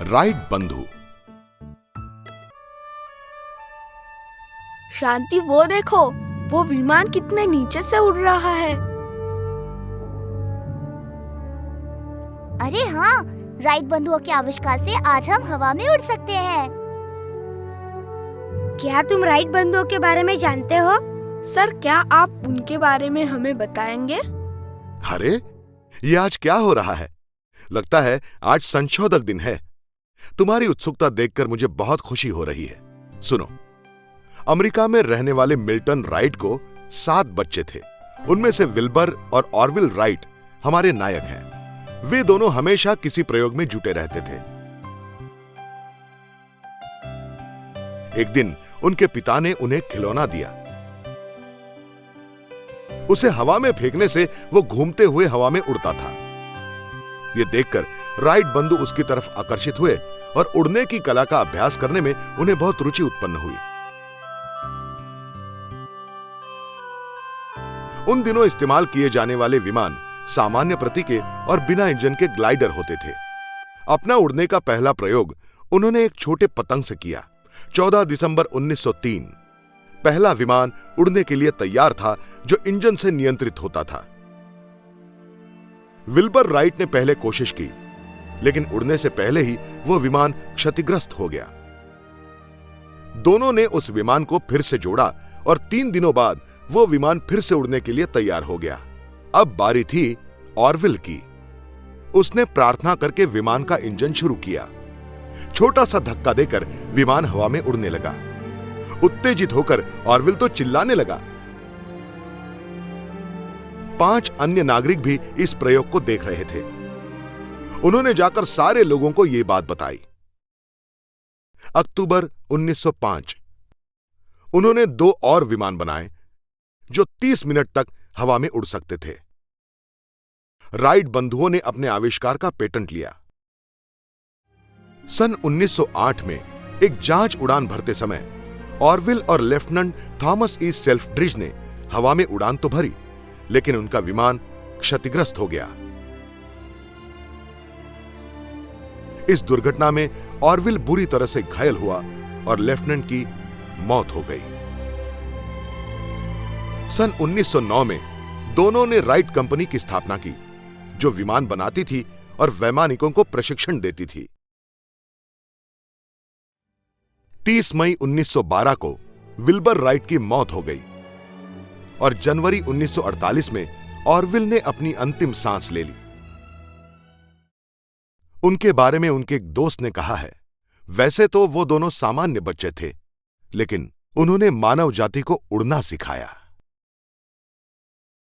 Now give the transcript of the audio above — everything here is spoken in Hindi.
राइट बंधु। शांति, वो देखो, वो विमान कितने नीचे से उड़ रहा है। अरे हाँ, राइट बंधुओं के आविष्कार से आज हम हवा में उड़ सकते हैं। क्या तुम राइट बंधुओं के बारे में जानते हो? सर, क्या आप उनके बारे में हमें बताएंगे? अरे, ये आज क्या हो रहा है? लगता है आज संशोधक दिन है। तुम्हारी उत्सुकता देखकर मुझे बहुत खुशी हो रही है। सुनो, अमेरिका में रहने वाले मिल्टन राइट को 7 बच्चे थे। उनमें से विल्बर और ऑरविल राइट हमारे नायक हैं। वे दोनों हमेशा किसी प्रयोग में जुटे रहते थे। एक दिन उनके पिता ने उन्हें खिलौना दिया। उसे हवा में फेंकने से वो घूमते हुए हवा में उड़ता था। ये देखकर राइट बंधु उसकी तरफ आकर्षित हुए और उड़ने की कला का अभ्यास करने में उन्हें बहुत रुचि उत्पन्न हुई। उन दिनों इस्तेमाल किए जाने वाले विमान सामान्य प्रति के और बिना इंजन के ग्लाइडर होते थे। अपना उड़ने का पहला प्रयोग उन्होंने एक छोटे पतंग से किया। 14 दिसंबर 1903 पहला विमान उड़ने के लिए तैयार था, जो इंजन से नियंत्रित होता था। विल्बर राइट ने पहले कोशिश की, लेकिन उड़ने से पहले ही वो विमान क्षतिग्रस्त हो गया। दोनों ने उस विमान को फिर से जोड़ा और 3 दिनों बाद वो विमान फिर से उड़ने के लिए तैयार हो गया। अब बारी थी ऑरविल की। उसने प्रार्थना करके विमान का इंजन शुरू किया। छोटा सा धक्का देकर विमान हवा में उड़ने लगा। उत्तेजित होकर ऑरविल तो चिल्लाने लगा। 5 अन्य नागरिक भी इस प्रयोग को देख रहे थे। उन्होंने जाकर सारे लोगों को यह बात बताई। अक्टूबर 1905 उन्होंने 2 और विमान बनाए, जो 30 मिनट तक हवा में उड़ सकते थे। राइट बंधुओं ने अपने आविष्कार का पेटेंट लिया। सन 1908 में एक जांच उड़ान भरते समय ऑरविल और लेफ्टिनेंट थॉमस ई सेल्फ्रिड्ज ने हवा में उड़ान तो भरी, लेकिन उनका विमान क्षतिग्रस्त हो गया। इस दुर्घटना में ऑरविल बुरी तरह से घायल हुआ और लेफ्टिनेंट की मौत हो गई। सन 1909 में दोनों ने राइट कंपनी की स्थापना की, जो विमान बनाती थी और वैमानिकों को प्रशिक्षण देती थी। 30 मई 1912 को विल्बर राइट की मौत हो गई और जनवरी 1948 में ऑरविल ने अपनी अंतिम सांस ले ली। उनके बारे में उनके एक दोस्त ने कहा है, वैसे तो वो दोनों सामान्य बच्चे थे, लेकिन उन्होंने मानव जाति को उड़ना सिखाया।